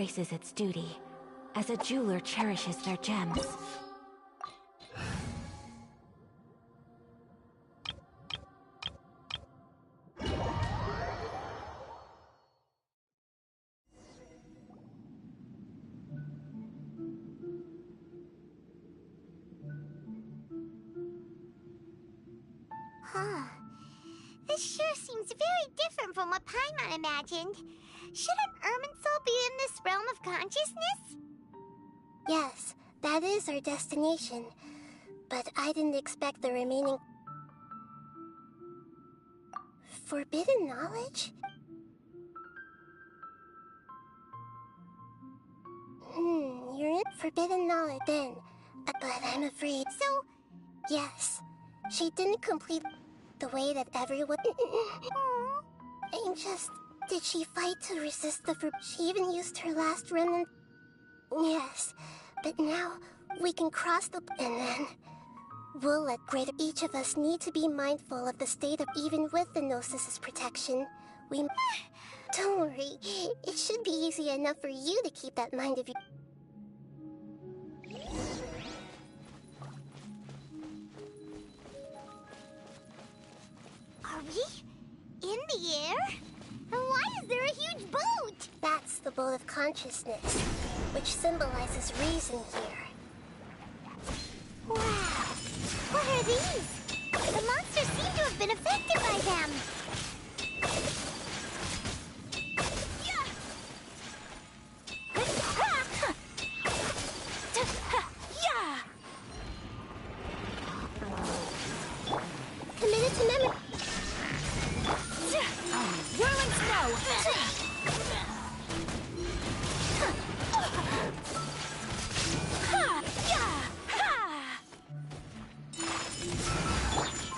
Graces its duty, as a jeweler cherishes their gems. Huh. This sure seems very different from what Paimon imagined. Shouldn't Irminsul be in this realm of consciousness? Yes, that is our destination. But I didn't expect the remaining... Forbidden knowledge? You're in forbidden knowledge then. But I'm afraid... So... Yes, she didn't complete the way that everyone... I'm just... Did she fight to resist the She even used her last remnant... Yes, but now we can cross the... And then... We'll let greater... Each of us need to be mindful of the state of... Even with the Gnosis' protection, we... Don't worry, it should be easy enough for you to keep that mind of you... Are we in the air? And why is there a huge boat? That's the boat of consciousness, which symbolizes reason here. Wow! What are these? The monsters seem to have been affected by them. Committed to memory. Whirling snow!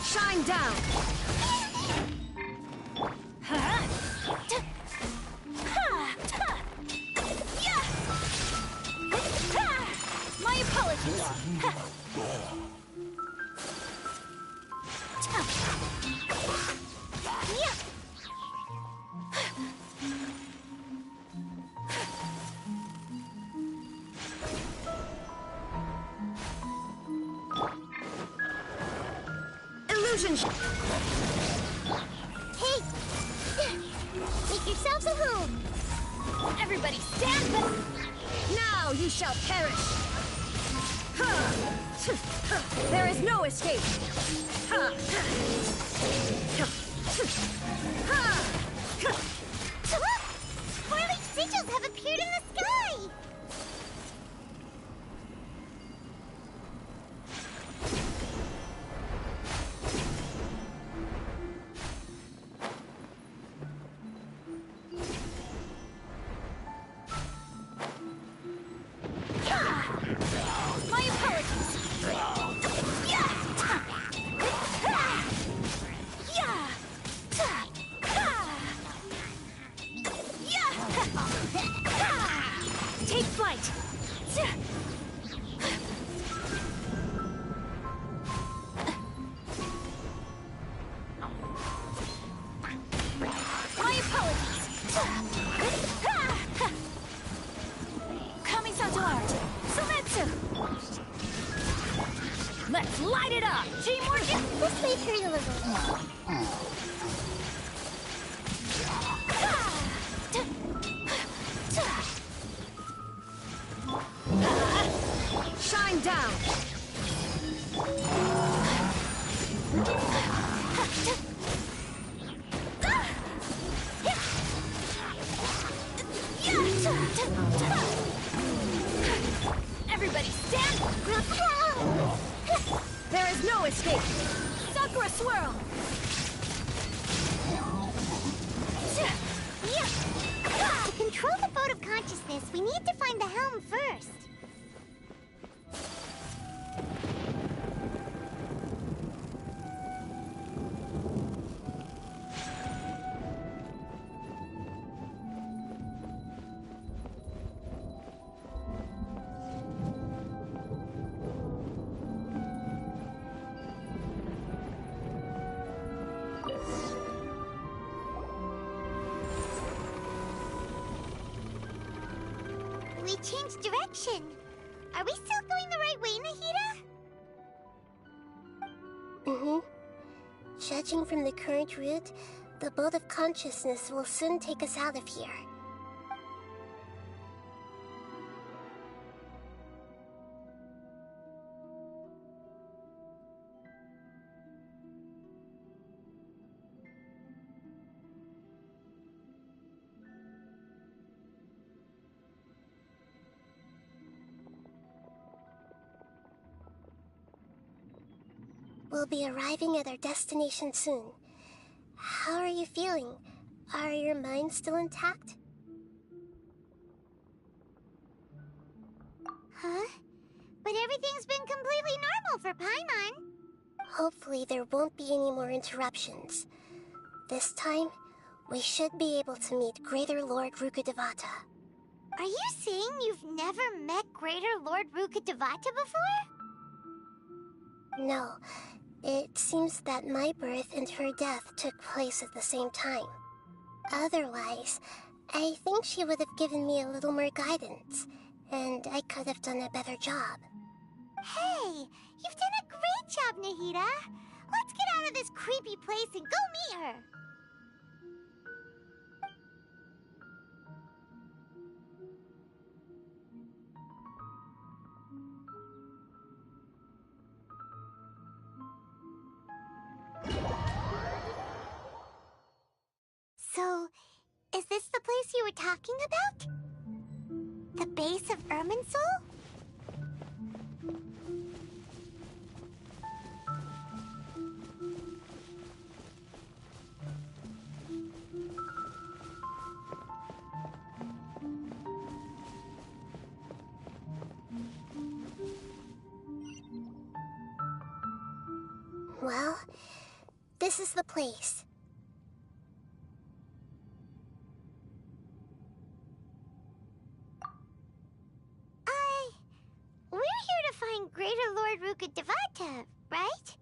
Shine down! My apologies! Illusion! Hey! Make yourselves at home! Everybody stand back! Now you shall perish! There is no escape! Whirling sigils have appeared in the sky! My apologies! Take flight! My apologies! Kamisato art! Sumetsu! Let's light it up! Teamwork! This may hurt a little. Shine down! Everybody stand! There is no escape! Sakura swirl! To control the boat of consciousness, we need to find the helm first. We changed direction. Are we still going the right way, Nahida? Mm-hmm. Judging from the current route, the boat of consciousness will soon take us out of here. We'll be arriving at our destination soon. How are you feeling? Are your minds still intact? Huh? But everything's been completely normal for Paimon. Hopefully there won't be any more interruptions. This time, we should be able to meet Greater Lord Rukkhadevata. Are you saying you've never met Greater Lord Rukkhadevata before? No, it seems that my birth and her death took place at the same time. Otherwise, I think she would have given me a little more guidance, and I could have done a better job. Hey, you've done a great job, Nahida. Let's get out of this creepy place and go meet her. So, is this the place you were talking about? The base of Irminsul? Well, this is the place. We're here to find Greater Lord Rukkhadevata, right?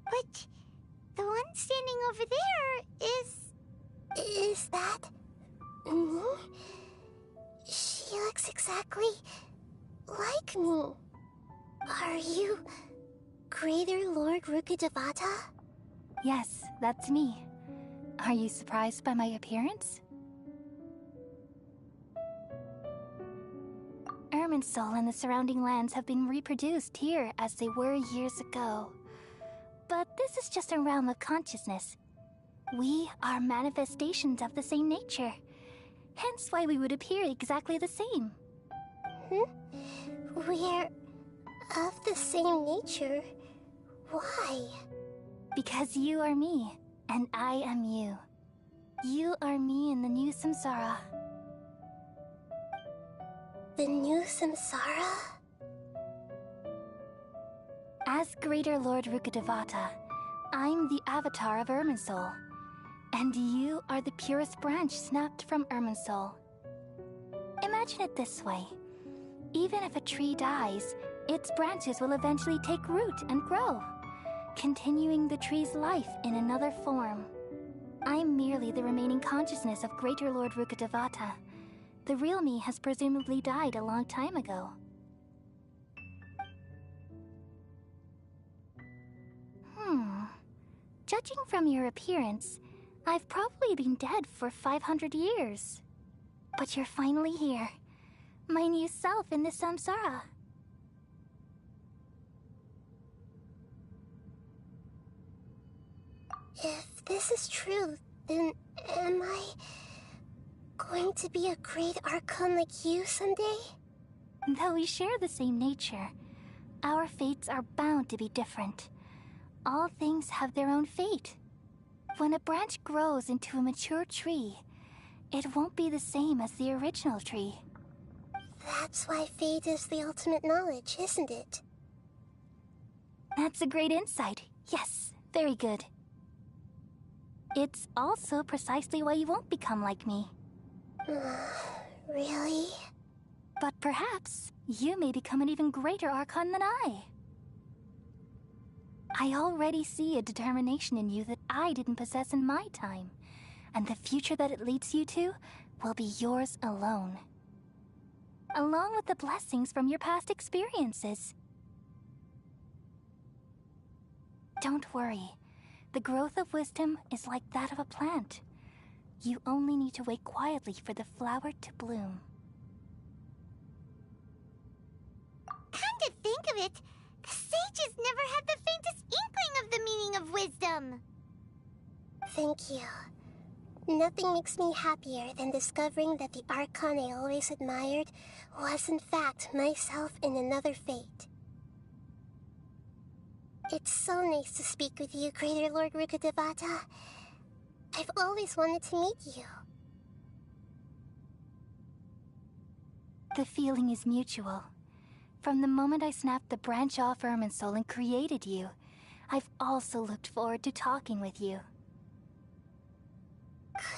But the one standing over there is... Is that... me? She looks exactly like me. Are you Greater Lord Rukkhadevata? Yes, that's me. Are you surprised by my appearance? Irminsul and the surrounding lands have been reproduced here as they were years ago. But this is just a realm of consciousness. We are manifestations of the same nature. Hence why we would appear exactly the same. We're of the same nature. Why? Because you are me, and I am you. You are me in the new samsara. The new samsara? As Greater Lord Rukkhadevata, I'm the avatar of Irminsul, and you are the purest branch snapped from Irminsul. Imagine it this way. Even if a tree dies, its branches will eventually take root and grow, continuing the tree's life in another form. I'm merely the remaining consciousness of Greater Lord Rukkhadevata. The real me has presumably died a long time ago. Judging from your appearance, I've probably been dead for 500 years. But you're finally here. My new self in the samsara. If this is true, then am I going to be a great Archon like you someday? Though we share the same nature, our fates are bound to be different. All things have their own fate. When a branch grows into a mature tree, it won't be the same as the original tree. That's why fate is the ultimate knowledge, isn't it? That's a great insight. Yes, very good. It's also precisely why you won't become like me. Really? But perhaps you may become an even greater Archon than I. I already see a determination in you that I didn't possess in my time, and the future that it leads you to will be yours alone. along with the blessings from your past experiences. Don't worry. The growth of wisdom is like that of a plant. You only need to wait quietly for the flower to bloom. Come to think of it, the sages never had the faintest inkling of the meaning of wisdom. Thank you. Nothing makes me happier than discovering that the Archon I always admired was in fact myself in another fate. It's so nice to speak with you, Greater Lord Rukkhadevata. I've always wanted to meet you. The feeling is mutual. From the moment I snapped the branch off Irminsul and created you, I've also looked forward to talking with you.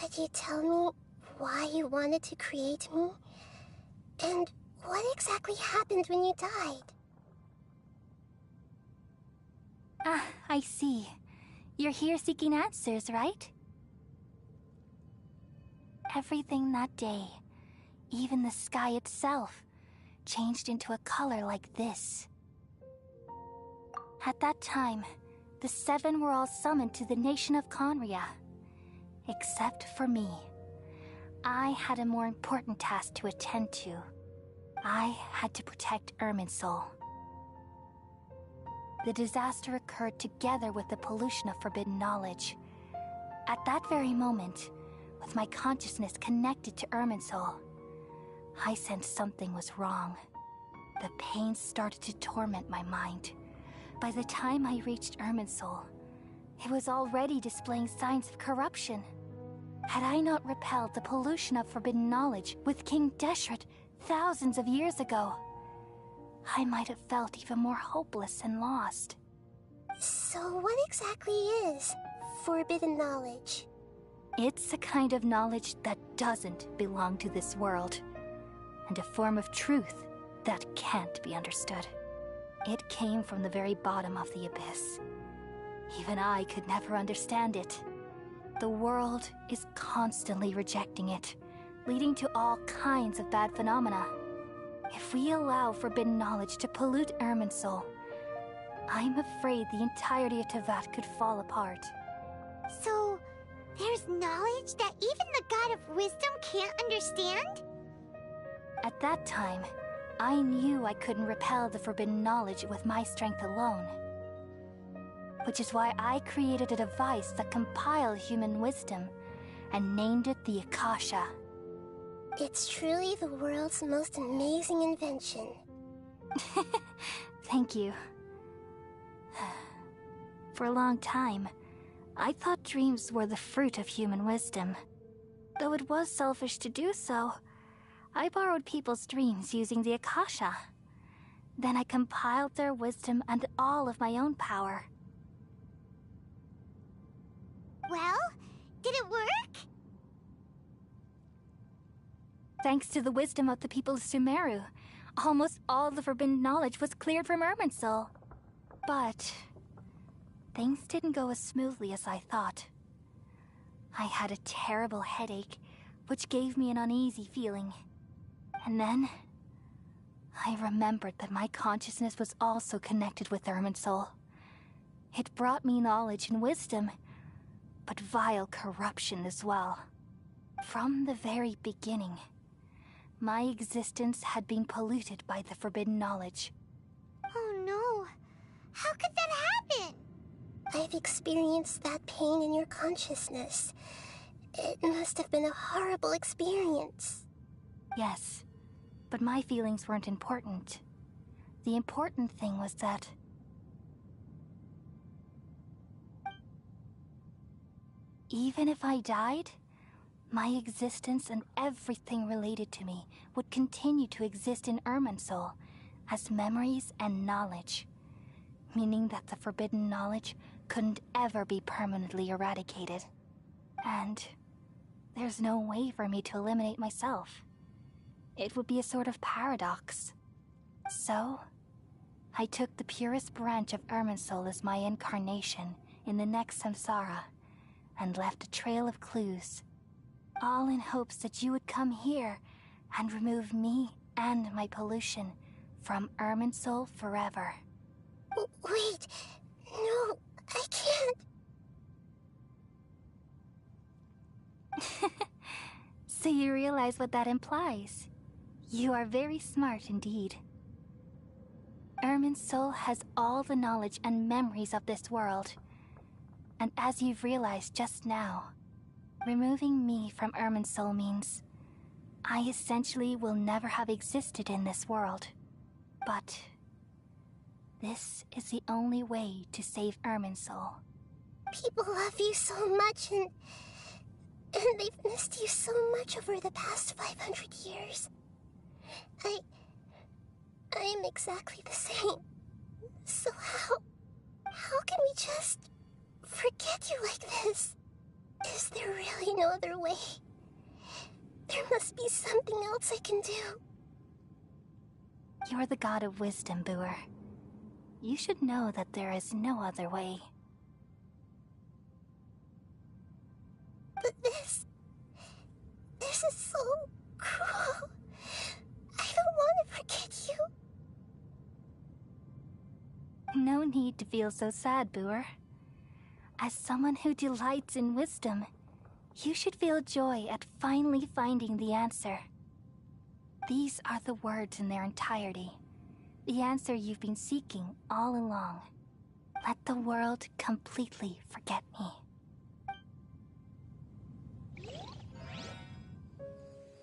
Could you tell me why you wanted to create me? And what exactly happened when you died? Ah, I see. You're here seeking answers, right? Everything that day, even the sky itself, changed into a color like this. At that time, the seven were all summoned to the nation of Conria. Except for me. I had a more important task to attend to. I had to protect Irminsul. The disaster occurred together with the pollution of forbidden knowledge. At that very moment, with my consciousness connected to Irminsul, I sensed something was wrong. The pain started to torment my mind. By the time I reached Irminsul, it was already displaying signs of corruption. Had I not repelled the pollution of forbidden knowledge with King Deshret thousands of years ago, I might have felt even more hopeless and lost. So what exactly is forbidden knowledge? It's a kind of knowledge that doesn't belong to this world, and a form of truth that can't be understood. It came from the very bottom of the abyss. Even I could never understand it. The world is constantly rejecting it, leading to all kinds of bad phenomena. If we allow forbidden knowledge to pollute Irminsul, I'm afraid the entirety of Teyvat could fall apart. So, there's knowledge that even the God of Wisdom can't understand? At that time, I knew I couldn't repel the forbidden knowledge with my strength alone. Which is why I created a device that compiled human wisdom and named it the Akasha. It's truly the world's most amazing invention. Thank you. For a long time, I thought dreams were the fruit of human wisdom. Though it was selfish to do so, I borrowed people's dreams using the Akasha. Then I compiled their wisdom and all of my own power. Well, did it work? Thanks to the wisdom of the people of Sumaru, almost all the forbidden knowledge was cleared from Irminsul. But things didn't go as smoothly as I thought. I had a terrible headache, which gave me an uneasy feeling. And then I remembered that my consciousness was also connected with Irminsul. It brought me knowledge and wisdom, but vile corruption as well. From the very beginning, my existence had been polluted by the forbidden knowledge. Oh no. How could that happen? I've experienced that pain in your consciousness. It must have been a horrible experience. Yes, but my feelings weren't important. The important thing was that even if I died, my existence and everything related to me would continue to exist in Irminsul as memories and knowledge, meaning that the forbidden knowledge couldn't ever be permanently eradicated. And there's no way for me to eliminate myself. It would be a sort of paradox. So, I took the purest branch of Irminsul as my incarnation in the next samsara, and left a trail of clues, all in hopes that you would come here and remove me and my pollution from Irminsul forever. Wait, no, I can't. So you realize what that implies. You are very smart indeed. Irminsul has all the knowledge and memories of this world. And as you've realized just now, removing me from Irminsul means I essentially will never have existed in this world. But this is the only way to save Irminsul. People love you so much, and they've missed you so much over the past 500 years. I am exactly the same. So how can we just forget you like this? Is there really no other way? There must be something else I can do. You're the god of wisdom, Buer. You should know that there is no other way. But this is so cruel. I don't want to forget you. No need to feel so sad, Buer. As someone who delights in wisdom, you should feel joy at finally finding the answer. These are the words in their entirety. The answer you've been seeking all along. Let the world completely forget me.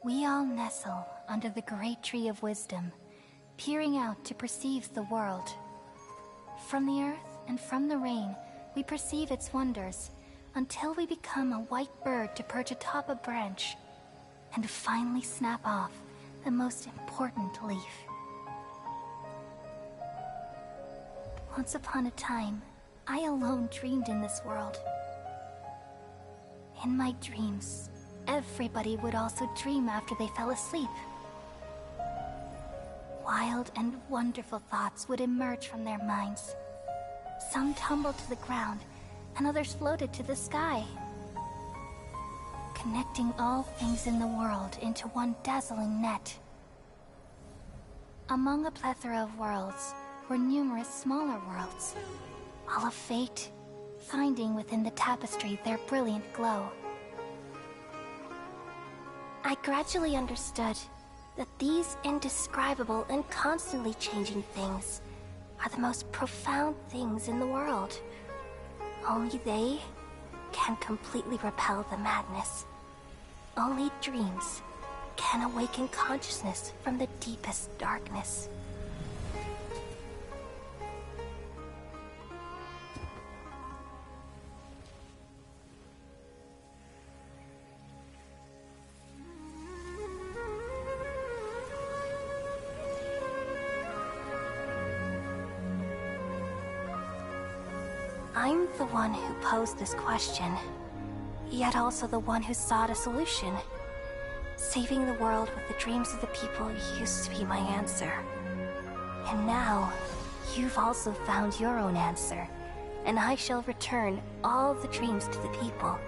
We all nestle under the great tree of wisdom, peering out to perceive the world. From the earth and from the rain, we perceive its wonders, until we become a white bird to perch atop a branch, and finally snap off the most important leaf. Once upon a time, I alone dreamed in this world. In my dreams, everybody would also dream after they fell asleep. Wild and wonderful thoughts would emerge from their minds. Some tumbled to the ground, and others floated to the sky, connecting all things in the world into one dazzling net. Among a plethora of worlds were numerous smaller worlds, all of fate, finding within the tapestry their brilliant glow. I gradually understood that these indescribable and constantly changing things are the most profound things in the world. Only they can completely repel the madness. Only dreams can awaken consciousness from the deepest darkness. I'm the one who posed this question, yet also the one who sought a solution. Saving the world with the dreams of the people used to be my answer. And now, you've also found your own answer, and I shall return all the dreams to the people.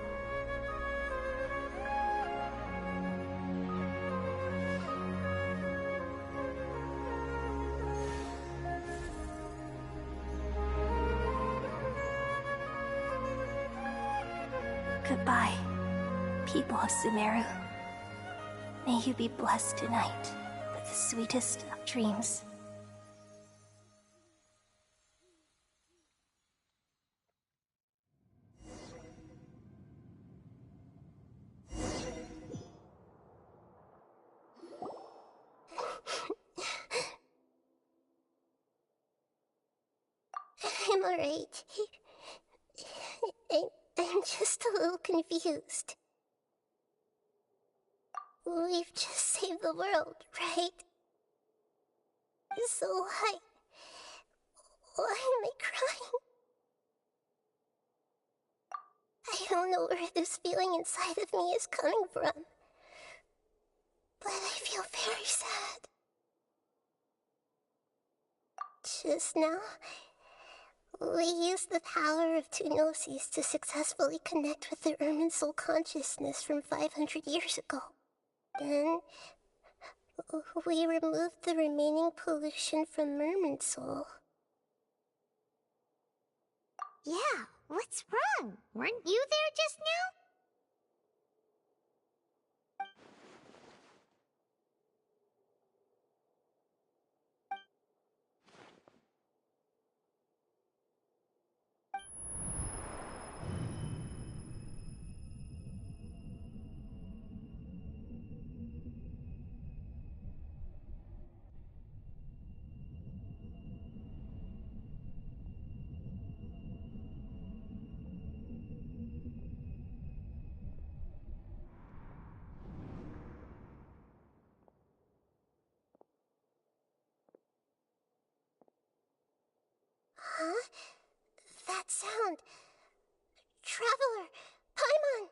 Goodbye, people of Sumaru. May you be blessed tonight with the sweetest of dreams. I'm alright. I'm just a little confused. We've just saved the world, right? So why am I crying? I don't know where this feeling inside of me is coming from, but I feel very sad. Just now, we used the power of two gnosis to successfully connect with the Irminsul consciousness from 500 years ago. Then, We removed the remaining pollution from Mermansoul. Yeah, what's wrong? Weren't you there just now? Huh? That sound. Traveler! Paimon!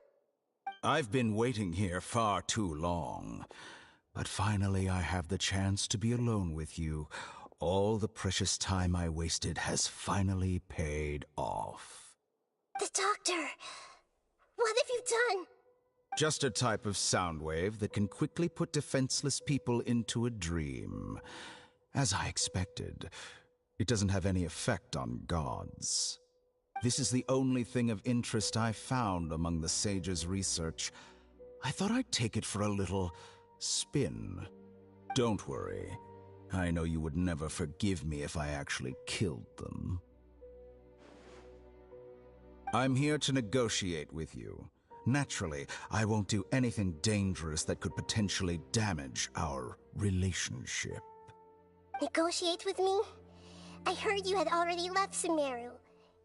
I've been waiting here far too long. But finally I have the chance to be alone with you. All the precious time I wasted has finally paid off. The doctor! What have you done? Just a type of sound wave that can quickly put defenseless people into a dream. As I expected, it doesn't have any effect on gods. This is the only thing of interest I found among the sage's research. I thought I'd take it for a little spin. Don't worry. I know you would never forgive me if I actually killed them. I'm here to negotiate with you. Naturally, I won't do anything dangerous that could potentially damage our relationship. Negotiate with me? I heard you had already left Sumaru.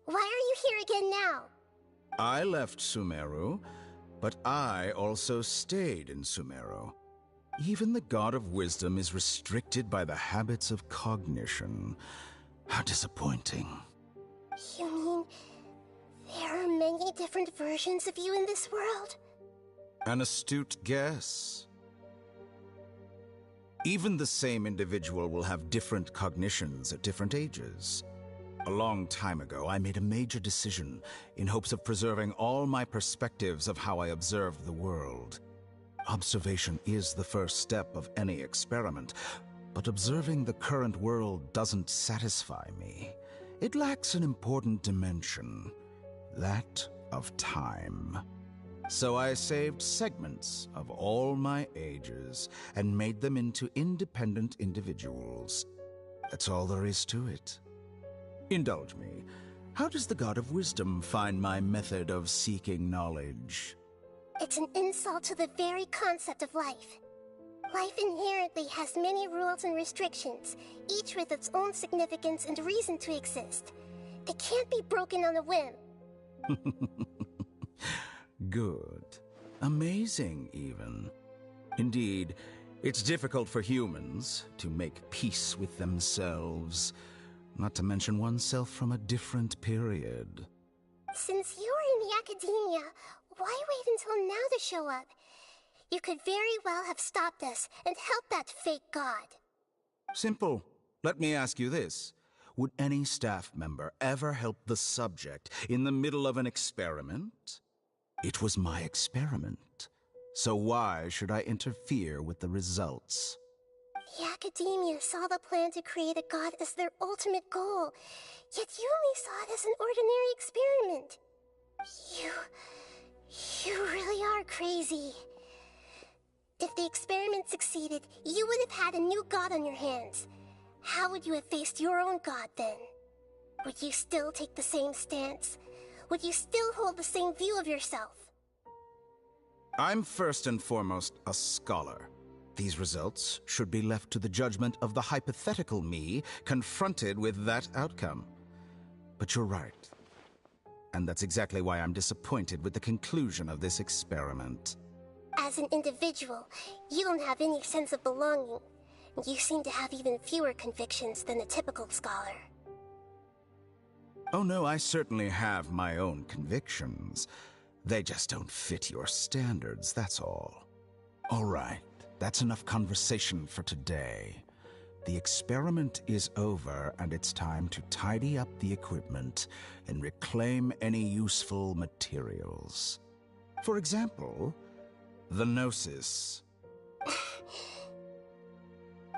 Why are you here again now? I left Sumaru, but I also stayed in Sumaru. Even the God of Wisdom is restricted by the habits of cognition. How disappointing. You mean there are many different versions of you in this world? An astute guess. Even the same individual will have different cognitions at different ages. A long time ago, I made a major decision in hopes of preserving all my perspectives of how I observed the world. Observation is the first step of any experiment, but observing the current world doesn't satisfy me. It lacks an important dimension, that of time. So I saved segments of all my ages and made them into independent individuals. That's all there is to it. Indulge me. How does the God of Wisdom find my method of seeking knowledge? It's an insult to the very concept of life. Life inherently has many rules and restrictions, each with its own significance and reason to exist. They can't be broken on a whim. Good. Amazing, even. Indeed, it's difficult for humans to make peace with themselves, not to mention oneself from a different period. Since you were in the academia, why wait until now to show up? You could very well have stopped us and helped that fake god. Simple. Let me ask you this. Would any staff member ever help the subject in the middle of an experiment? It was my experiment. So why should I interfere with the results? The academia saw the plan to create a god as their ultimate goal, yet you only saw it as an ordinary experiment. You really are crazy. If the experiment succeeded, you would have had a new god on your hands. How would you have faced your own god then? Would you still take the same stance? Would you still hold the same view of yourself? I'm first and foremost a scholar. These results should be left to the judgment of the hypothetical me confronted with that outcome. But you're right. And that's exactly why I'm disappointed with the conclusion of this experiment. As an individual, you don't have any sense of belonging. You seem to have even fewer convictions than a typical scholar. Oh no, I certainly have my own convictions. They just don't fit your standards, that's all. All right, that's enough conversation for today. The experiment is over, and it's time to tidy up the equipment and reclaim any useful materials. For example, the Gnosis.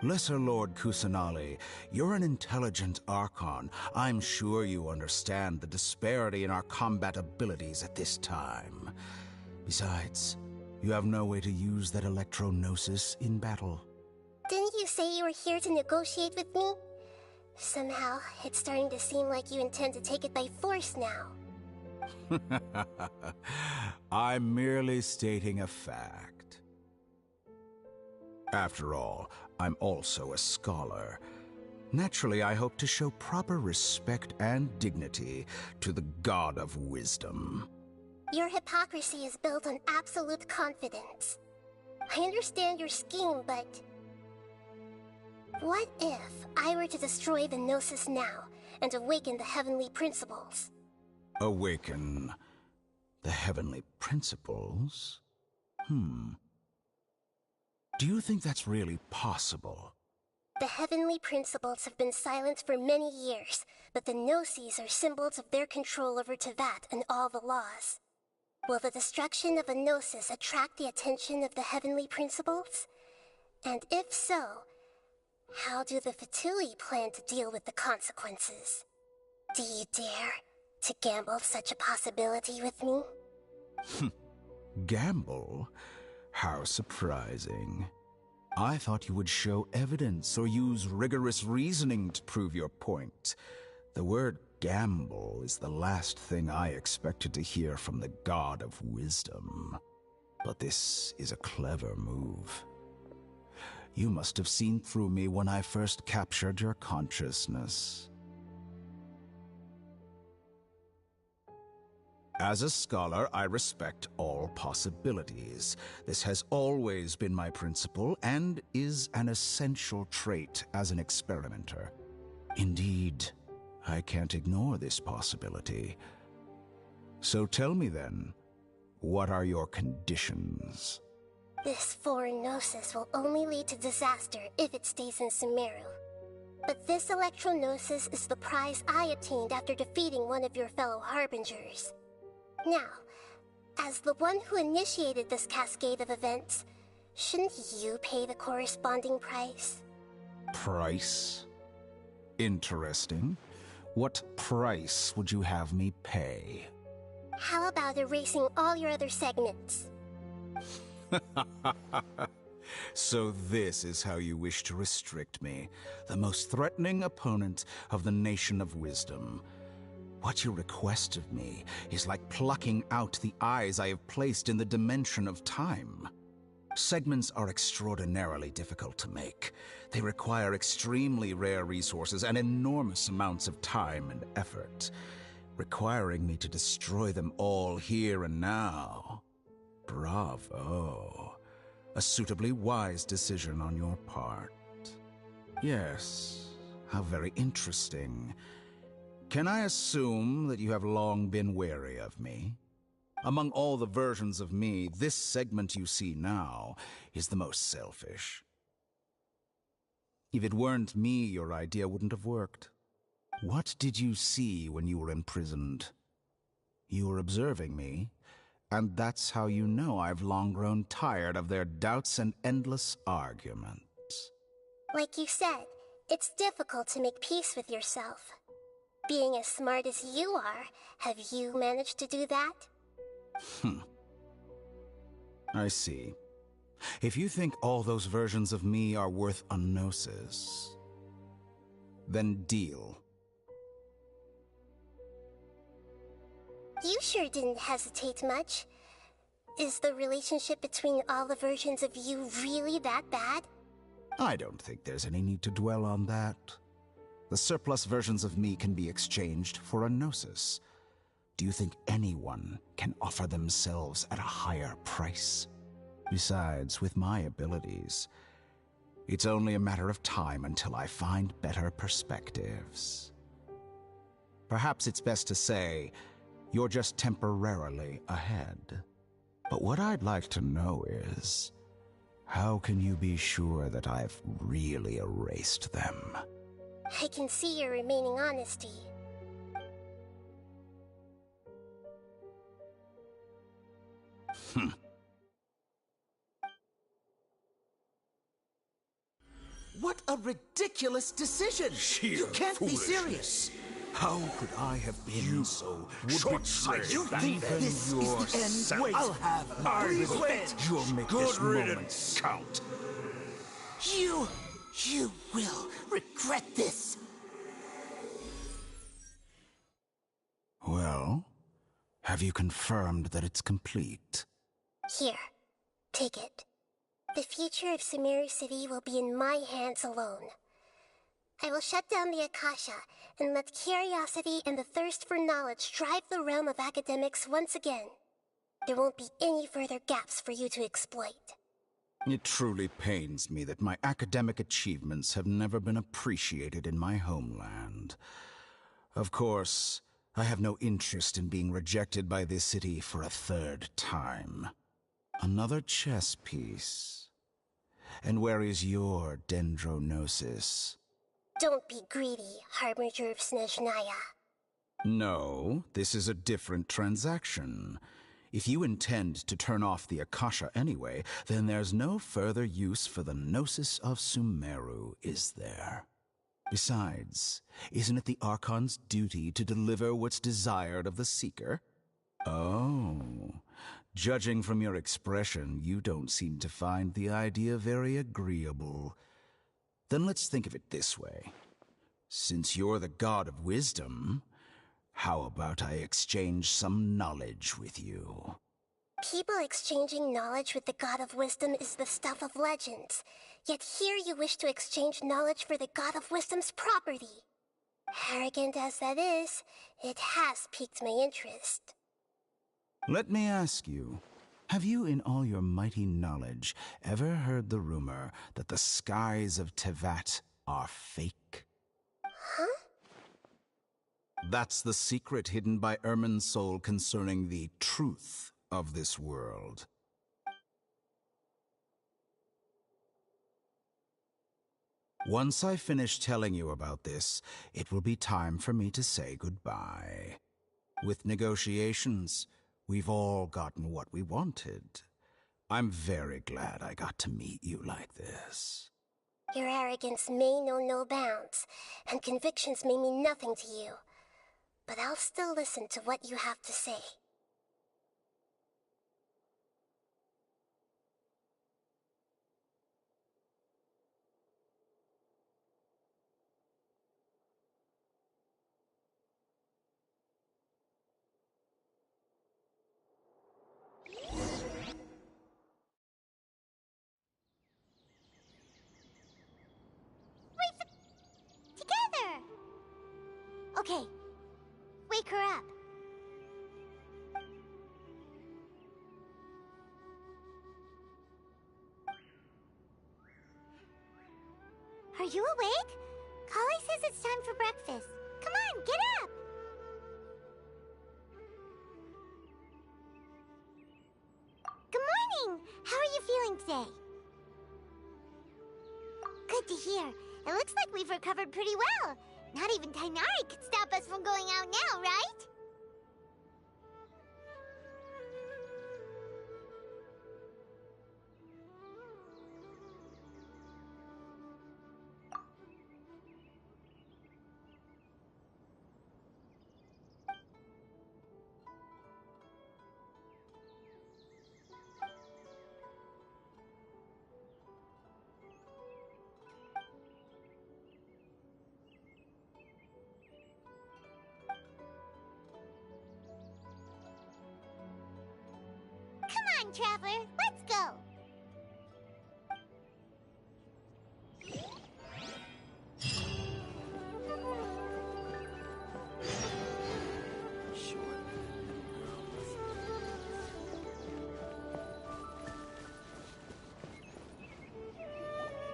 Lesser Lord Kusanali, you're an intelligent Archon. I'm sure you understand the disparity in our combat abilities at this time. Besides, you have no way to use that electro-gnosis in battle. Didn't you say you were here to negotiate with me? Somehow, it's starting to seem like you intend to take it by force now. I'm merely stating a fact. After all, I'm also a scholar. Naturally, I hope to show proper respect and dignity to the God of Wisdom. Your hypocrisy is built on absolute confidence. I understand your scheme, but... what if I were to destroy the Gnosis now and awaken the heavenly principles? Awaken the heavenly principles? Do you think that's really possible? The heavenly principles have been silent for many years, but the Gnosis are symbols of their control over Teyvat and all the laws. Will the destruction of a Gnosis attract the attention of the heavenly principles? And if so, how do the Fatui plan to deal with the consequences? Do you dare to gamble such a possibility with me? Gamble? How surprising. I thought you would show evidence or use rigorous reasoning to prove your point. The word gamble is the last thing I expected to hear from the God of Wisdom. But this is a clever move. You must have seen through me when I first captured your consciousness. As a scholar, I respect all possibilities. This has always been my principle and is an essential trait as an experimenter. Indeed, I can't ignore this possibility. So tell me then, what are your conditions? This foreign Gnosis will only lead to disaster if it stays in Sumaru. But this electro-Gnosis is the prize I obtained after defeating one of your fellow Harbingers. Now, as the one who initiated this cascade of events, shouldn't you pay the corresponding price? Price? Interesting. What price would you have me pay? How about erasing all your other segments? So this is how you wish to restrict me, the most threatening opponent of the Nation of Wisdom. What you request of me is like plucking out the eyes I have placed in the dimension of time. Segments are extraordinarily difficult to make. They require extremely rare resources and enormous amounts of time and effort, requiring me to destroy them all here and now. Bravo. A suitably wise decision on your part. Yes, how very interesting. Can I assume that you have long been wary of me? Among all the versions of me, this segment you see now is the most selfish. If it weren't me, your idea wouldn't have worked. What did you see when you were imprisoned? You were observing me, and that's how you know I've long grown tired of their doubts and endless arguments. Like you said, it's difficult to make peace with yourself. Being as smart as you are, have you managed to do that? I see. If you think all those versions of me are worth a gnosis, then deal. You sure didn't hesitate much. Is the relationship between all the versions of you really that bad? I don't think there's any need to dwell on that. The surplus versions of me can be exchanged for a gnosis. Do you think anyone can offer themselves at a higher price? Besides, with my abilities, it's only a matter of time until I find better perspectives. Perhaps it's best to say, you're just temporarily ahead. But what I'd like to know is, how can you be sure that I've really erased them? I can see your remaining honesty. What a ridiculous decision! Sheer You can't be foolishness. serious! How could I have been so short-sighted? You think this is the end? Wait, I'll have it. Please wait! You'll make this moment count. You will regret this! Well, have you confirmed that it's complete? Here, take it. The future of Sumaru City will be in my hands alone. I will shut down the Akasha and let curiosity and the thirst for knowledge drive the realm of academics once again. There won't be any further gaps for you to exploit. It truly pains me that my academic achievements have never been appreciated in my homeland. Of course, I have no interest in being rejected by this city for a third time. Another chess piece. And where is your dendronosis? Don't be greedy, Harbinger of Snezhnaya. No, this is a different transaction. If you intend to turn off the Akasha anyway, then there's no further use for the Gnosis of Sumeru, is there? Besides, isn't it the Archon's duty to deliver what's desired of the Seeker? Oh, judging from your expression, you don't seem to find the idea very agreeable. Then let's think of it this way. Since you're the god of wisdom, how about I exchange some knowledge with you? People exchanging knowledge with the god of wisdom is the stuff of legends. Yet here you wish to exchange knowledge for the god of wisdom's property. Arrogant as that is, it has piqued my interest. Let me ask you, have you in all your mighty knowledge ever heard the rumor that the skies of Tevat are fake? Huh? That's the secret hidden by Irminsul concerning the truth of this world. Once I finish telling you about this, it will be time for me to say goodbye. With negotiations, we've all gotten what we wanted. I'm very glad I got to meet you like this. Your arrogance may know no bounds, and convictions may mean nothing to you. But I'll still listen to what you have to say. Together! Okay. Wake her up. Are you awake? Kali says it's time for breakfast. Come on, get up! Good morning! How are you feeling today? Good to hear. It looks like we've recovered pretty well. Not even Tainari could stop us from going out now, right? Come on, Traveler, let's go!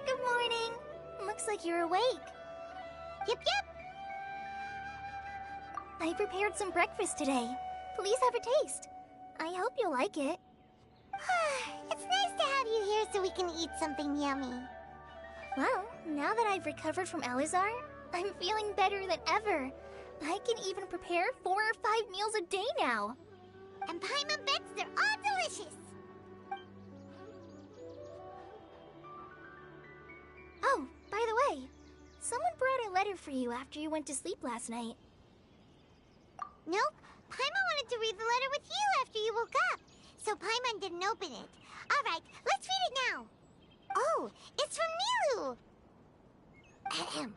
Good morning. Looks like you're awake. Yep, yep! I prepared some breakfast today. Please have a taste. I hope you'll like it. It's nice to have you here so we can eat something yummy. Well, now that I've recovered from Elazar, I'm feeling better than ever. I can even prepare 4 or 5 meals a day now. And Paimon bets they're all delicious. Oh, by letter for you after you went to sleep last night. Nope. Paimon wanted to read the letter with you after you woke up, so Paimon didn't open it. Alright, let's read it now. Oh, it's from Nilu! Ahem.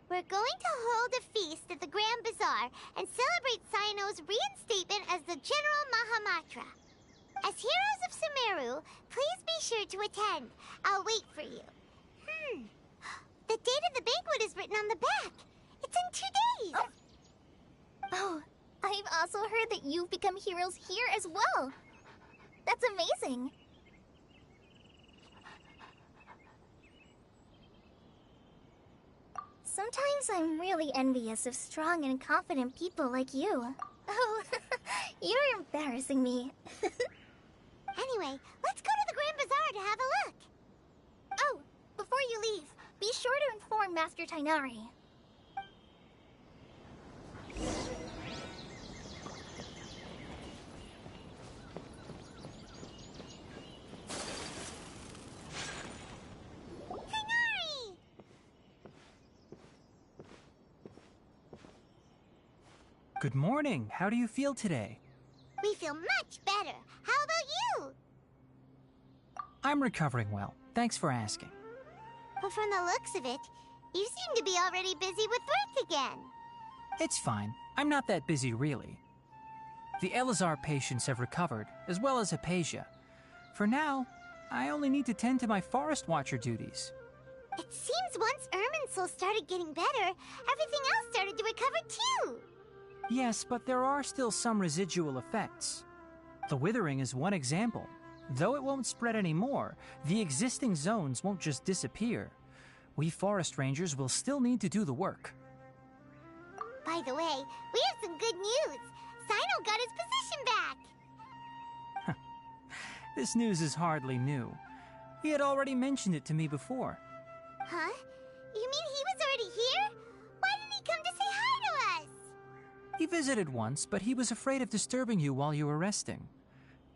We're going to hold a feast at the Grand Bazaar and celebrate Cyano's reinstatement as the General Mahamatra. As heroes of Sumaru, please be sure to attend. I'll wait for you. The date of the banquet is written on the back. It's in 2 days. Oh, I've also heard that you've become heroes here as well. That's amazing. Sometimes I'm really envious of strong and confident people like you. Oh, you're embarrassing me. Anyway, let's go to the Grand Bazaar to have a look. Oh, before you leave, be sure to inform Master Tainari. Tainari! Good morning. How do you feel today? We feel much better. How about you? I'm recovering well. Thanks for asking. But from the looks of it, you seem to be already busy with work again. It's fine. I'm not that busy, really. The Elazar patients have recovered, as well as Hypatia. For now, I only need to tend to my Forest Watcher duties. It seems once Irminsul started getting better, everything else started to recover too. Yes, but there are still some residual effects. The withering is one example. Though it won't spread anymore, the existing zones won't just disappear. We forest rangers will still need to do the work. By the way, we have some good news. Cyno got his position back. This news is hardly new. He had already mentioned it to me before. Huh? You mean he was already here? Why didn't he come to say hi to us? He visited once, but he was afraid of disturbing you while you were resting.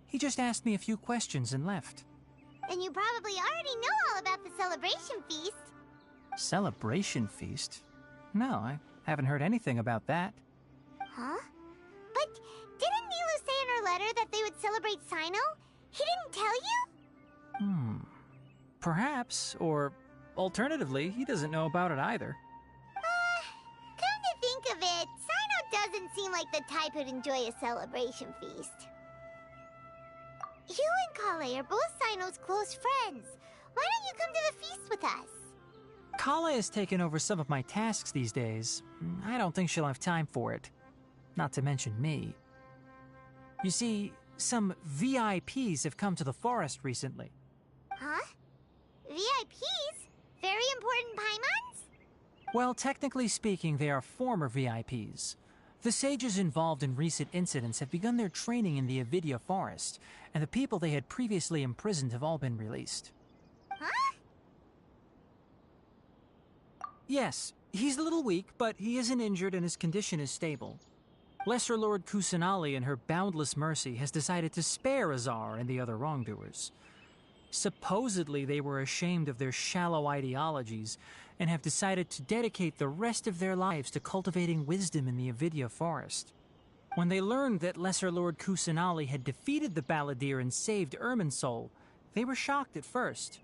He just asked me a few questions and left. Then you probably already know all about the celebration feast. Celebration feast? No, I haven't heard anything about that. Huh? But didn't Nilu say in her letter that they would celebrate Cyno? He didn't tell you? Perhaps, or alternatively, he doesn't know about it either. Come to think of it, Cyno doesn't seem like the type who'd enjoy a celebration feast. You and Kale are both Cyno's close friends. Why don't you come to the feast with us? Kala has taken over some of my tasks these days. I don't think she'll have time for it. Not to mention me. You see, some VIPs have come to the forest recently. Huh? VIPs? Very important Paimons? Well, technically speaking, they are former VIPs. The sages involved in recent incidents have begun their training in the Avidya forest, and the people they had previously imprisoned have all been released. Huh? Yes, he's a little weak, but he isn't injured and his condition is stable. Lesser Lord Kusanali, in her boundless mercy, has decided to spare Azar and the other wrongdoers. Supposedly, they were ashamed of their shallow ideologies and have decided to dedicate the rest of their lives to cultivating wisdom in the Avidya forest. When they learned that Lesser Lord Kusanali had defeated the Balladeer and saved Irminsul, they were shocked at first,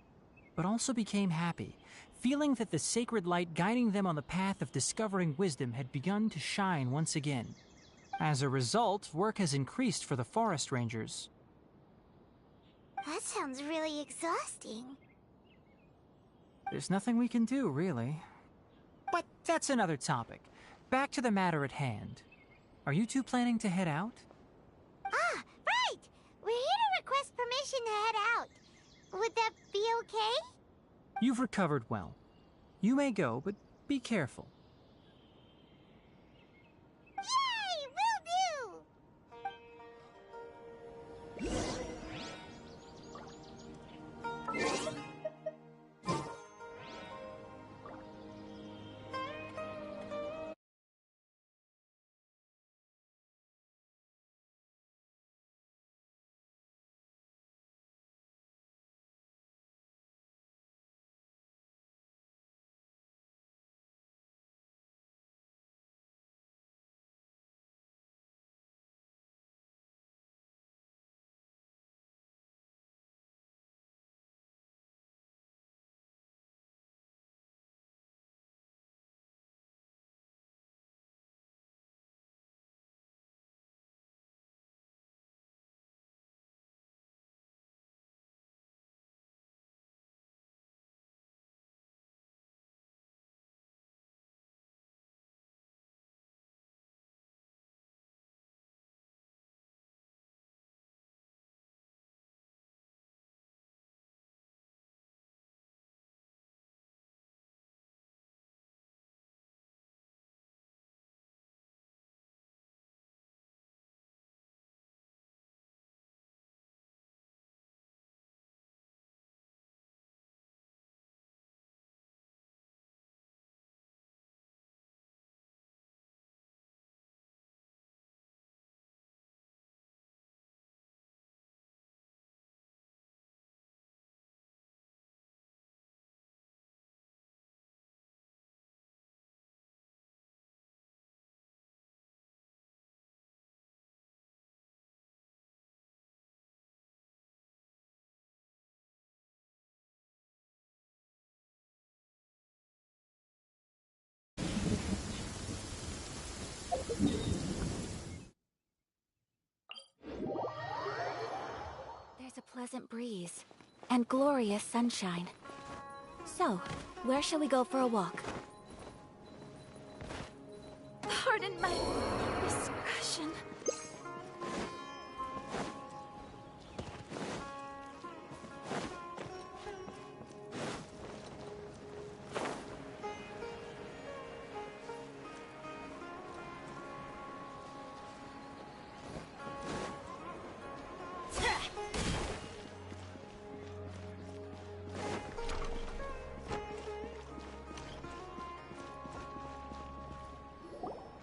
but also became happy, feeling that the sacred light guiding them on the path of discovering wisdom had begun to shine once again. As a result, work has increased for the forest rangers. That sounds really exhausting. There's nothing we can do, really. But that's another topic. Back to the matter at hand. Are you two planning to head out? Ah, right! We're here to request permission to head out. Would that be okay? You've recovered well. You may go, but be careful. Yay! Will do! pleasant breeze and glorious sunshine. So, where shall we go for a walk? Pardon my discretion.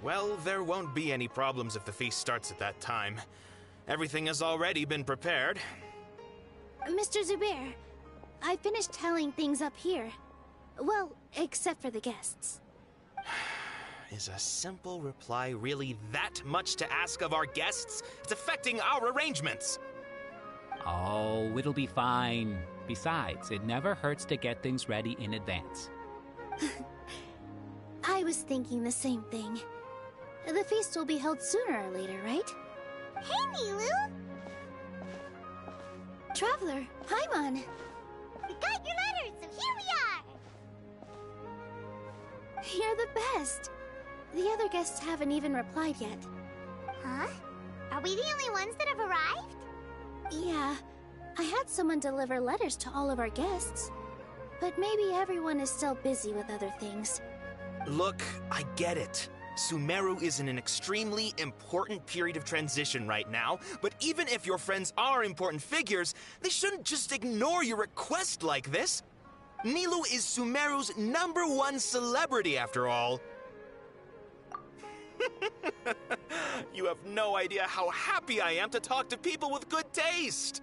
Well, there won't be any problems if the feast starts at that time. Everything has already been prepared. Mr. Zubair, I finished tallying things up here. Well, except for the guests. Is a simple reply really that much to ask of our guests? It's affecting our arrangements. Oh, it'll be fine. Besides, it never hurts to get things ready in advance. I was thinking the same thing. The feast will be held sooner or later, right? Hey, Nilu! Traveler, Paimon! We got your letters, so here we are! You're the best! The other guests haven't even replied yet. Huh? Are we the only ones that have arrived? Yeah. I had someone deliver letters to all of our guests. But maybe everyone is still busy with other things. Look, I get it. Sumaru is in an extremely important period of transition right now, but even if your friends are important figures, they shouldn't just ignore your request like this. Nilu is Sumaru's #1 celebrity, after all. You have no idea how happy I am to talk to people with good taste.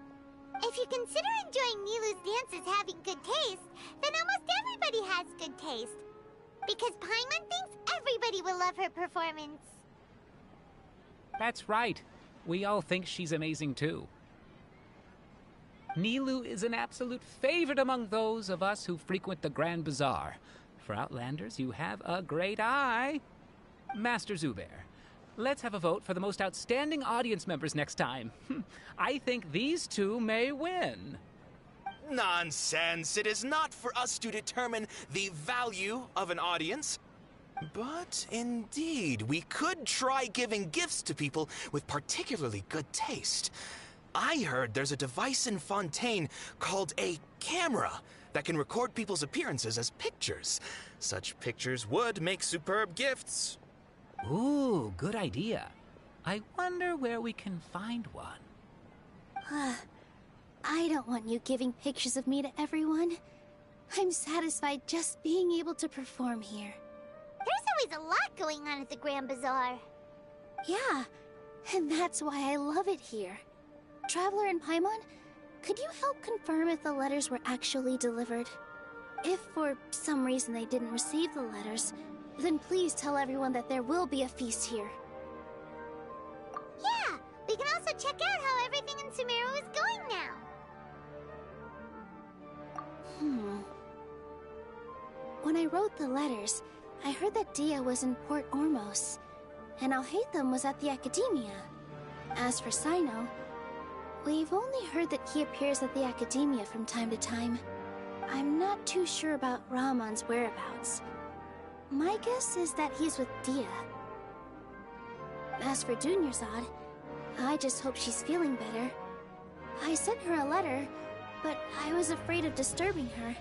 If you consider enjoying Nilu's dances having good taste, then almost everybody has good taste. Because Paimon thinks everybody will love her performance. That's right. We all think she's amazing too. Nilu is an absolute favorite among those of us who frequent the Grand Bazaar. For Outlanders, you have a great eye. Master Zubair, let's have a vote for the most outstanding audience members next time. I think these two may win. Nonsense! It is not for us to determine the value of an audience. But indeed, we could try giving gifts to people with particularly good taste. I heard there's a device in Fontaine called a camera that can record people's appearances as pictures. Such pictures would make superb gifts. Ooh, good idea. I wonder where we can find one. I don't want you giving pictures of me to everyone. I'm satisfied just being able to perform here. There's always a lot going on at the Grand Bazaar. Yeah, and that's why I love it here. Traveler and Paimon, could you help confirm if the letters were actually delivered? If for some reason they didn't receive the letters, then please tell everyone that there will be a feast here. Yeah, we can also check out how everything in Sumaru is going now. When I wrote the letters, I heard that Dia was in Port Ormos, and Alhaitham was at the Academia. As for Sino, we've only heard that he appears at the Academia from time to time. I'm not too sure about Rahman's whereabouts. My guess is that he's with Dia. As for Dunyarzad, I just hope she's feeling better. I sent her a letter, but I was afraid of disturbing her.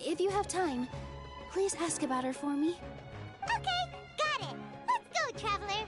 If you have time, please ask about her for me. Okay, got it. Let's go, Traveler.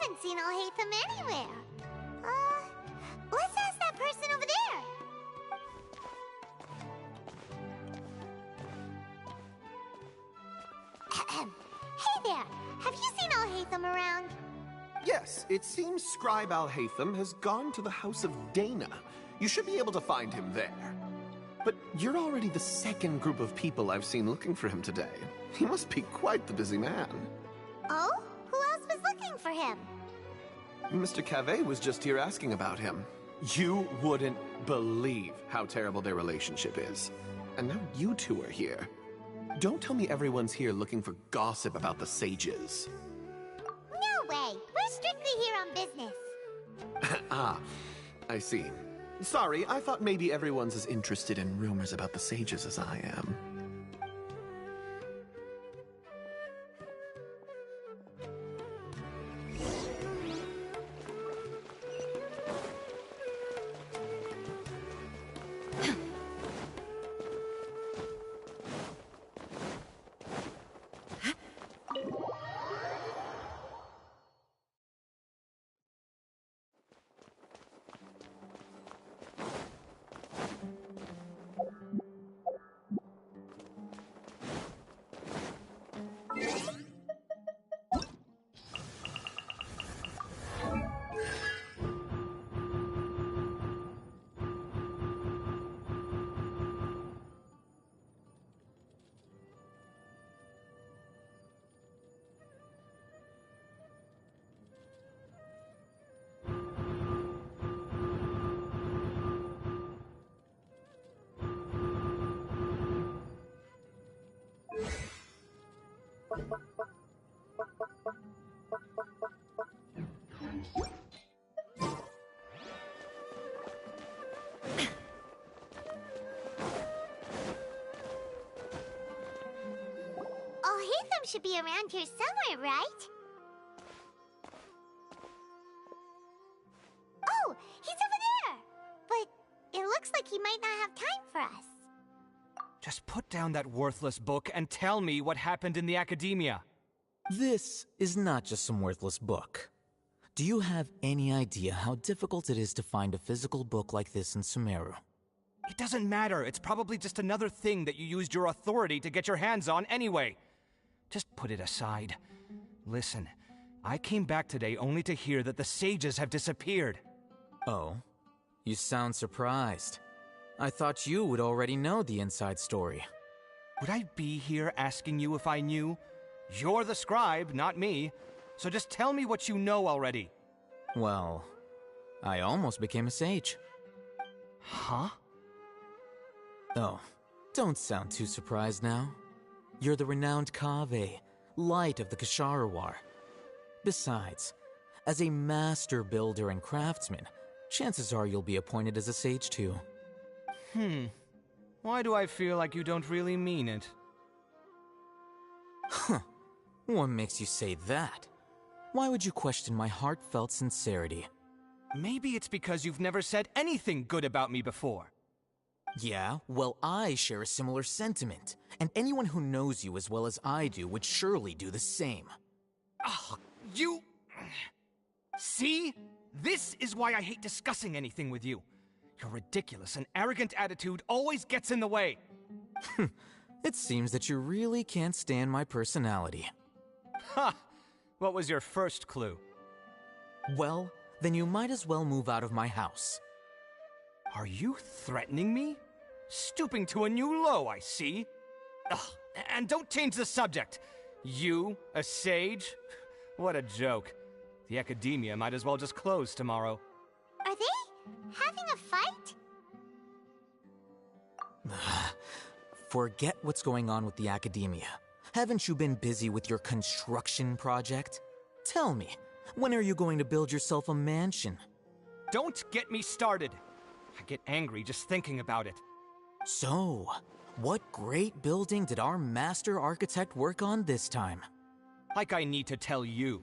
haven't seen Alhaitham anywhere. Let's ask that person over there. Hey there, have you seen Alhaitham around? Yes, it seems Scribe Alhaitham has gone to the House of Dana. You should be able to find him there. But you're already the second group of people I've seen looking for him today. He must be quite the busy man. Oh? Who else was looking for him? Mr. Cavey was just here asking about him. You wouldn't believe how terrible their relationship is. And now you two are here. Don't tell me everyone's here looking for gossip about the sages. No way! We're strictly here on business. Ah, I see. Sorry, I thought maybe everyone's as interested in rumors about the sages as I am. Alhaitham should be around here somewhere, right? Oh, he's over there! But it looks like he might not have time for us. Just put down that worthless book and tell me what happened in the academia. This is not just some worthless book. Do you have any idea how difficult it is to find a physical book like this in Sumaru? It doesn't matter. It's probably just another thing that you used your authority to get your hands on anyway. Just put it aside. Listen, I came back today only to hear that the sages have disappeared. Oh, you sound surprised. I thought you would already know the inside story. Would I be here asking you if I knew? You're the scribe, not me. So just tell me what you know already. Well, I almost became a sage. Huh? Oh, don't sound too surprised now. You're the renowned Kaveh, light of the Ksharawar. Besides, as a master builder and craftsman, chances are you'll be appointed as a sage too. Why do I feel like you don't really mean it? Huh. What makes you say that? Why would you question my heartfelt sincerity? Maybe it's because you've never said anything good about me before. Yeah, well, I share a similar sentiment, and anyone who knows you as well as I do would surely do the same. Ugh, you... See? This is why I hate discussing anything with you. Your ridiculous and arrogant attitude always gets in the way. It seems that you really can't stand my personality. Ha! What was your first clue? Well, then you might as well move out of my house. Are you threatening me? Stooping to a new low, I see. Ugh, and don't change the subject. You, a sage? What a joke. The academia might as well just close tomorrow. Are they having a fight? Forget what's going on with the academia. Haven't you been busy with your construction project? Tell me, when are you going to build yourself a mansion? Don't get me started. I get angry just thinking about it. So, what great building did our master architect work on this time? Like I need to tell you.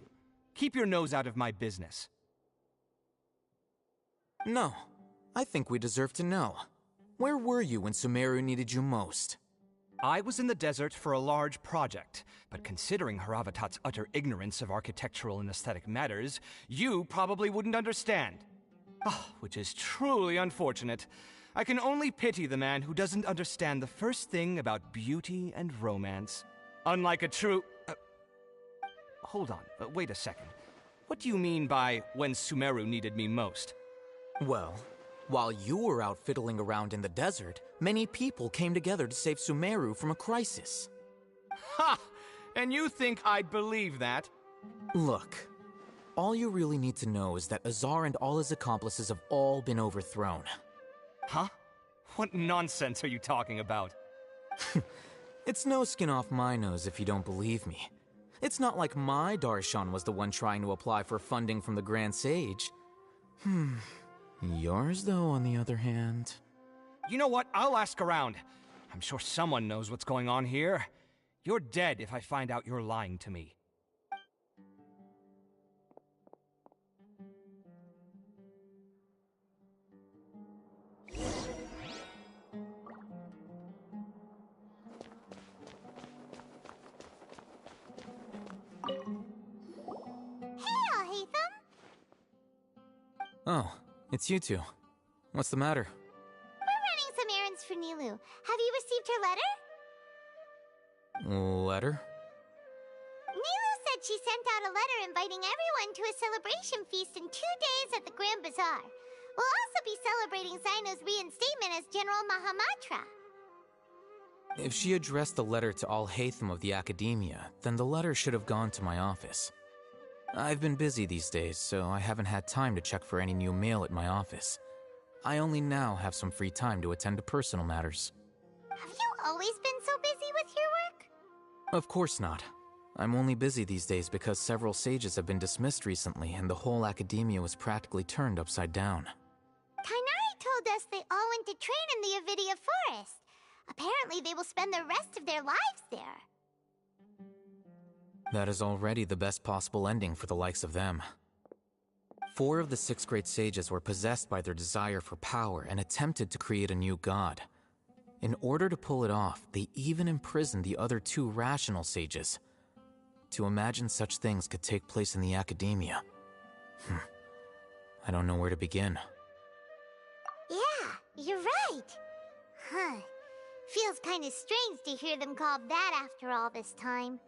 Keep your nose out of my business. No, I think we deserve to know. Where were you when Sumaru needed you most? I was in the desert for a large project, but considering Haravatat's utter ignorance of architectural and aesthetic matters, you probably wouldn't understand. Which is truly unfortunate. I can only pity the man who doesn't understand the first thing about beauty and romance. Unlike a true... hold on, wait a second. What do you mean by when Sumaru needed me most? Well, while you were out fiddling around in the desert, many people came together to save Sumaru from a crisis. Ha! And you think I'd believe that? Look, all you really need to know is that Azar and all his accomplices have all been overthrown. Huh? What nonsense are you talking about? It's no skin off my nose if you don't believe me. It's not like my Darshan was the one trying to apply for funding from the Grand Sage. Yours, though, on the other hand... You know what? I'll ask around. I'm sure someone knows what's going on here. You're dead if I find out you're lying to me. Oh, it's you two. What's the matter? We're running some errands for Nilou. Have you received her letter? Letter? Nilou said she sent out a letter inviting everyone to a celebration feast in 2 days at the Grand Bazaar. We'll also be celebrating Zaino's reinstatement as General Mahamatra. If she addressed the letter to all Haytham of the Academia, then the letter should have gone to my office. I've been busy these days, so I haven't had time to check for any new mail at my office. I only now have some free time to attend to personal matters. Have you always been so busy with your work? Of course not. I'm only busy these days because several sages have been dismissed recently and the whole Academia was practically turned upside down. Kainari told us they all went to train in the Avidia Forest. Apparently they will spend the rest of their lives there. That is already the best possible ending for the likes of them. 4 of the 6 great sages were possessed by their desire for power and attempted to create a new god. In order to pull it off, they even imprisoned the other 2 rational sages. To imagine such things could take place in the Academia. I don't know where to begin. Yeah, you're right. Feels kind of strange to hear them called that after all this time.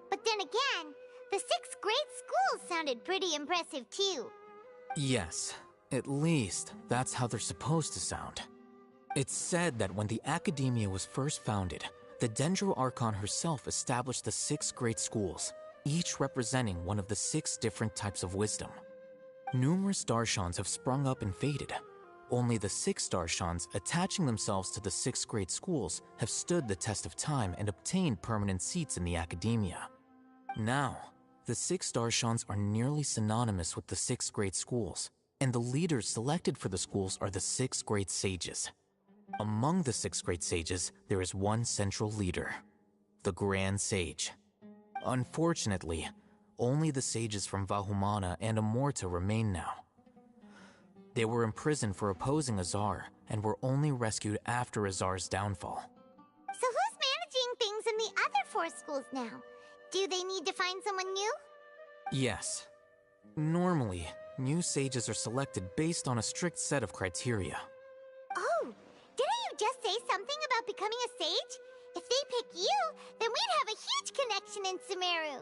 But then again, the 6 great schools sounded pretty impressive too. Yes, at least that's how they're supposed to sound. It's said that when the Academia was first founded, the Dendro Archon herself established the 6 great schools, each representing one of the 6 different types of wisdom. Numerous Darshans have sprung up and faded. Only the 6 Darshans attaching themselves to the 6 great schools have stood the test of time and obtained permanent seats in the Academia. Now, the 6 Darshans are nearly synonymous with the 6 great schools, and the leaders selected for the schools are the 6 great sages. Among the 6 great sages, there is one central leader, the Grand Sage. Unfortunately, only the sages from Vahumana and Amorta remain now. They were imprisoned for opposing Azar, and were only rescued after Azar's downfall. So who's managing things in the other 4 schools now? Do they need to find someone new? Yes. Normally, new sages are selected based on a strict set of criteria. Oh, didn't you just say something about becoming a sage? If they pick you, then we'd have a huge connection in Sumaru.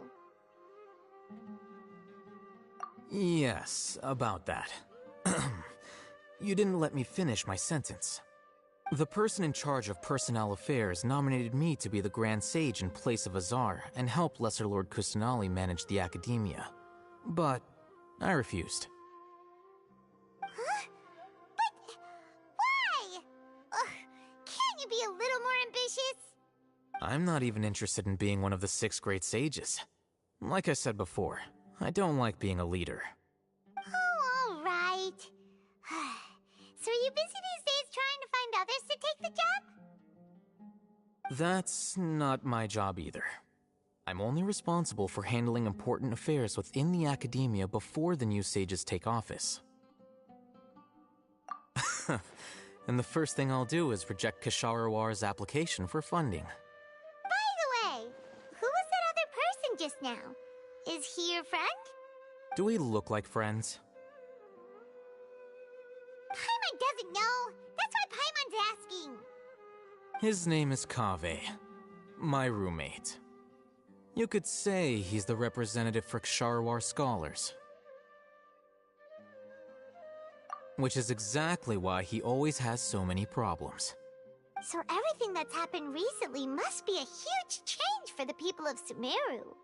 Yes, about that. You didn't let me finish my sentence. The person in charge of personnel affairs nominated me to be the Grand Sage in place of Azar and help Lesser Lord Kusanali manage the Academia. But I refused. Huh? But why? Can't you be a little more ambitious? I'm not even interested in being one of the 6 great sages. Like I said before, I don't like being a leader. Oh, all right. So are you busy these days trying to find others to take the job? That's not my job either. I'm only responsible for handling important affairs within the Academia before the new sages take office. And the first thing I'll do is reject Kasharawar's application for funding. By the way, who was that other person just now? Is he your friend? Do we look like friends? Paimon doesn't know. That's why Paimon's asking. His name is Kaveh, my roommate. You could say he's the representative for Ksharawar scholars. Which is exactly why he always has so many problems. So everything that's happened recently must be a huge change for the people of Sumaru.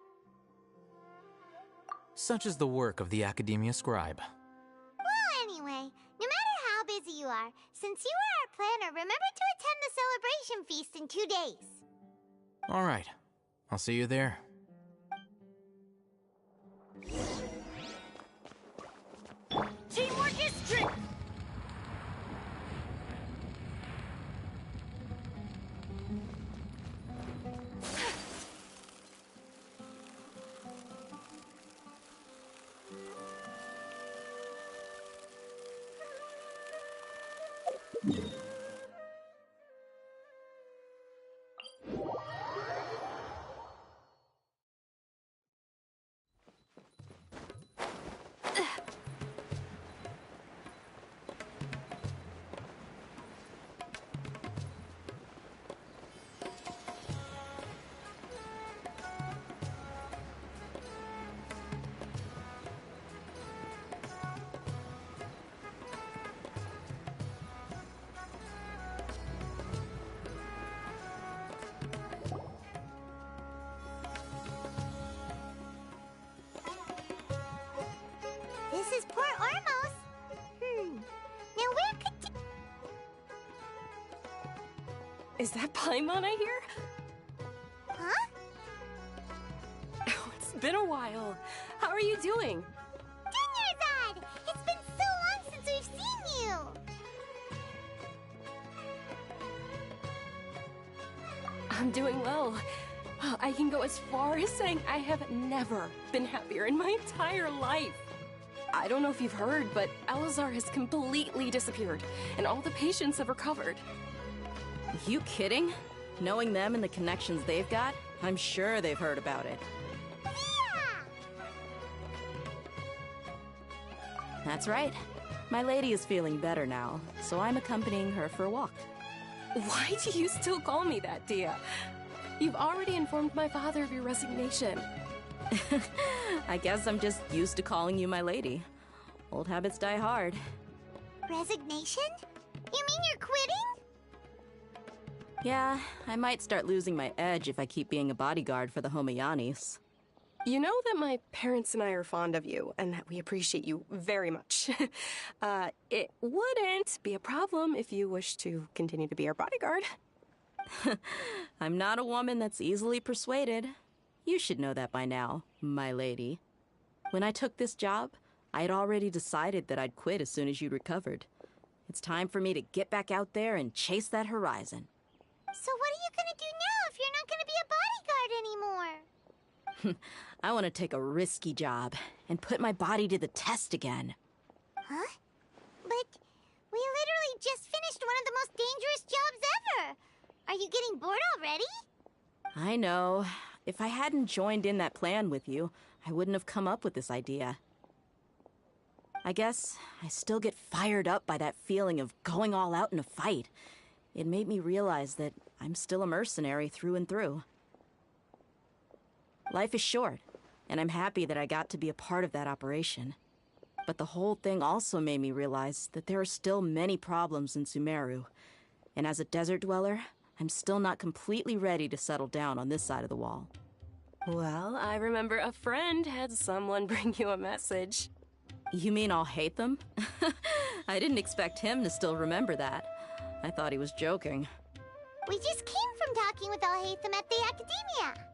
Such is the work of the Academia Scribe. Well, anyway, no matter how busy you are, since you are our planner, remember to attend the celebration feast in 2 days. Alright, I'll see you there. Teamwork is strength! This is Port Ormos. Now where could... Is that Paimon I hear? Huh? Oh, it's been a while. How are you doing? Dunyarzad! It's been so long since we've seen you! I'm doing well. I can go as far as saying I have never been happier in my entire life. I don't know if you've heard, but Elazar has completely disappeared, and all the patients have recovered. You kidding? Knowing them and the connections they've got, I'm sure they've heard about it. That's right. My lady is feeling better now, so I'm accompanying her for a walk. Why do you still call me that, Dia? You've already informed my father of your resignation. I guess I'm just used to calling you my lady. Old habits die hard. Resignation? You mean you're quitting? Yeah, I might start losing my edge if I keep being a bodyguard for the Homayanis. You know that my parents and I are fond of you, and that we appreciate you very much. It wouldn't be a problem if you wish to continue to be our bodyguard. I'm not a woman that's easily persuaded. You should know that by now, my lady. When I took this job, I had already decided that I'd quit as soon as you'd recovered. It's time for me to get back out there and chase that horizon. So what are you gonna do now if you're not gonna be a bodyguard anymore? I want to take a risky job and put my body to the test again. Huh? But we literally just finished one of the most dangerous jobs ever! Are you getting bored already? I know. If I hadn't joined in that plan with you, I wouldn't have come up with this idea. I guess I still get fired up by that feeling of going all out in a fight. It made me realize that I'm still a mercenary through and through. Life is short, and I'm happy that I got to be a part of that operation. But the whole thing also made me realize that there are still many problems in Sumaru. And as a desert dweller, I'm still not completely ready to settle down on this side of the wall. Well, I remember a friend had someone bring you a message. You mean I'll hate them? I didn't expect him to still remember that. I thought he was joking. We just came from talking with Alhaitham at the Academia.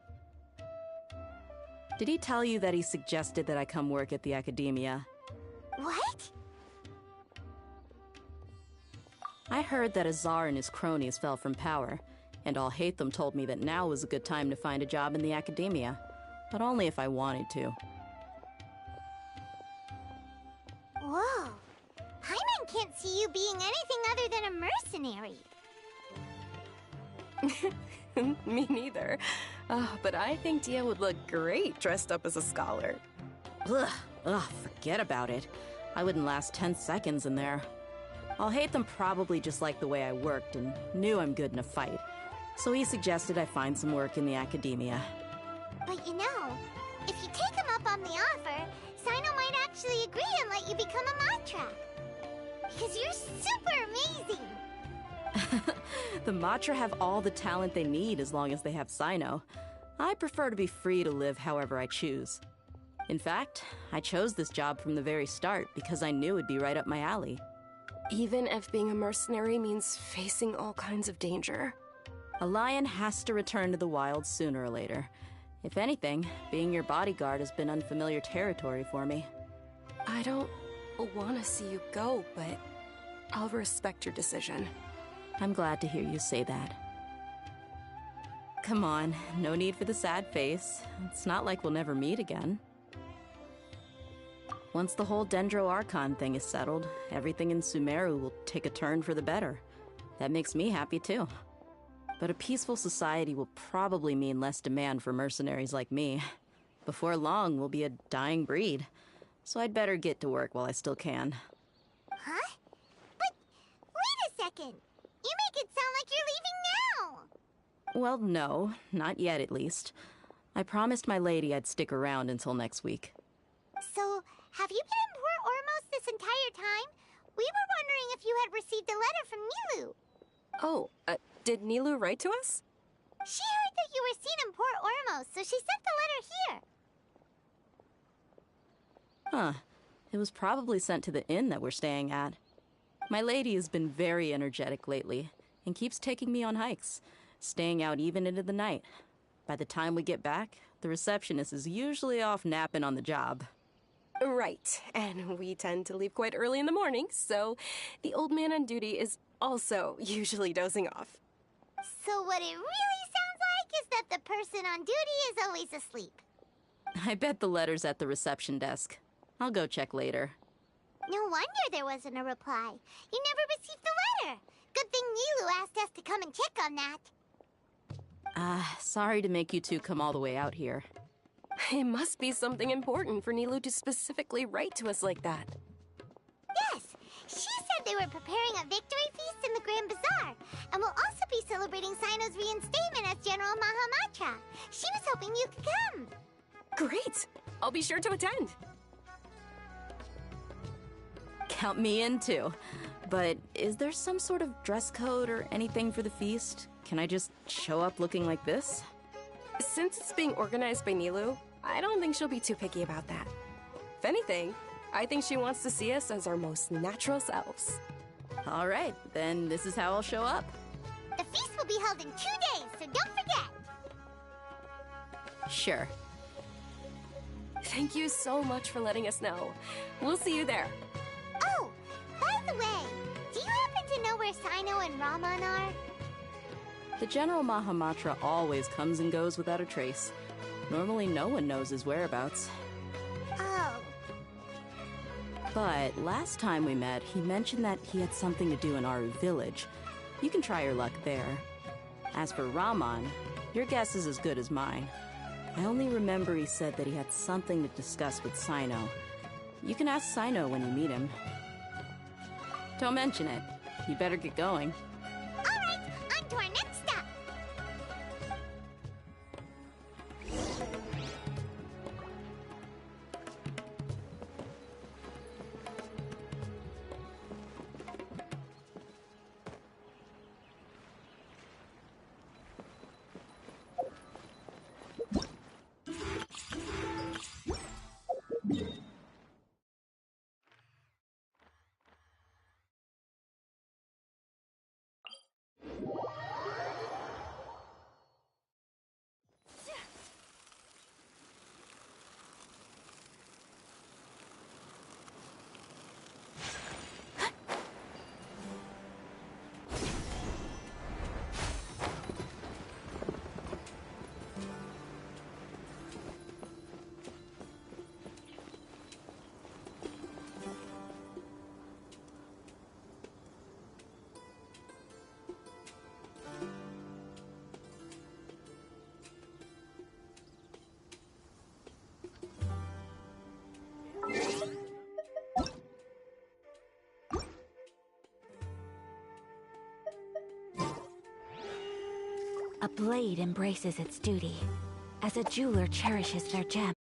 Did he tell you that he suggested that I come work at the Academia? What? I heard that Azar and his cronies fell from power, and Alhaitham told me that now was a good time to find a job in the Academia, but only if I wanted to. Whoa. Paimon can't see you being anything other than a mercenary. Me neither. But I think Dia would look great dressed up as a scholar. Ugh, forget about it. I wouldn't last 10 seconds in there. I'll hate them probably just like the way I worked and knew I'm good in a fight. So he suggested I find some work in the academia. But you know, if you take him up on the offer, Sino might actually agree and let you become a Matra. Because you're super amazing! The Matra have all the talent they need as long as they have Sino. I prefer to be free to live however I choose. In fact, I chose this job from the very start because I knew it'd be right up my alley. Even if being a mercenary means facing all kinds of danger. A lion has to return to the wild sooner or later. If anything, being your bodyguard has been unfamiliar territory for me. I don't want to see you go, but I'll respect your decision. I'm glad to hear you say that. Come on, no need for the sad face. It's not like we'll never meet again. Once the whole Dendro Archon thing is settled, everything in Sumaru will take a turn for the better. That makes me happy too. But a peaceful society will probably mean less demand for mercenaries like me. Before long, we'll be a dying breed. So I'd better get to work while I still can. Huh? But wait a second! You make it sound like you're leaving now! Well, no, not yet at least. I promised my lady I'd stick around until next week. So, have you been in Port Ormos this entire time? We were wondering if you had received a letter from Nilu. Oh, did Nilu write to us? She heard that you were seen in Port Ormos, so she sent the letter here. Huh. It was probably sent to the inn that we're staying at. My lady has been very energetic lately, and keeps taking me on hikes, staying out even into the night. By the time we get back, the receptionist is usually off napping on the job. Right, and we tend to leave quite early in the morning, so the old man on duty is also usually dozing off. So what it really sounds like is that the person on duty is always asleep. I bet the letter's at the reception desk. I'll go check later. No wonder there wasn't a reply. You never received the letter. Good thing Nilu asked us to come and check on that. Sorry to make you two come all the way out here. It must be something important for Nilu to specifically write to us like that. Yes, she said they were preparing a victory feast in the Grand Bazaar, and will also be celebrating Sino's reinstatement as General Mahamatra. She was hoping you could come. Great! I'll be sure to attend. Count me in too. But is there some sort of dress code or anything for the feast? Can I just show up looking like this? Since it's being organized by Nilu, I don't think she'll be too picky about that. If anything, I think she wants to see us as our most natural selves. All right, then this is how I'll show up. The feast will be held in 2 days, so don't forget. Sure. Thank you so much for letting us know. We'll see you there. Oh, by the way, do you happen to know where Sino and Raman are? The General Mahamatra always comes and goes without a trace. Normally no one knows his whereabouts. Oh. But last time we met, he mentioned that he had something to do in Aru village. You can try your luck there. As for Raman, your guess is as good as mine. I only remember he said that he had something to discuss with Sino. You can ask Sino when you meet him. Don't mention it. You better get going. All right, on to our next stop. A blade embraces its duty, as a jeweler cherishes their gem.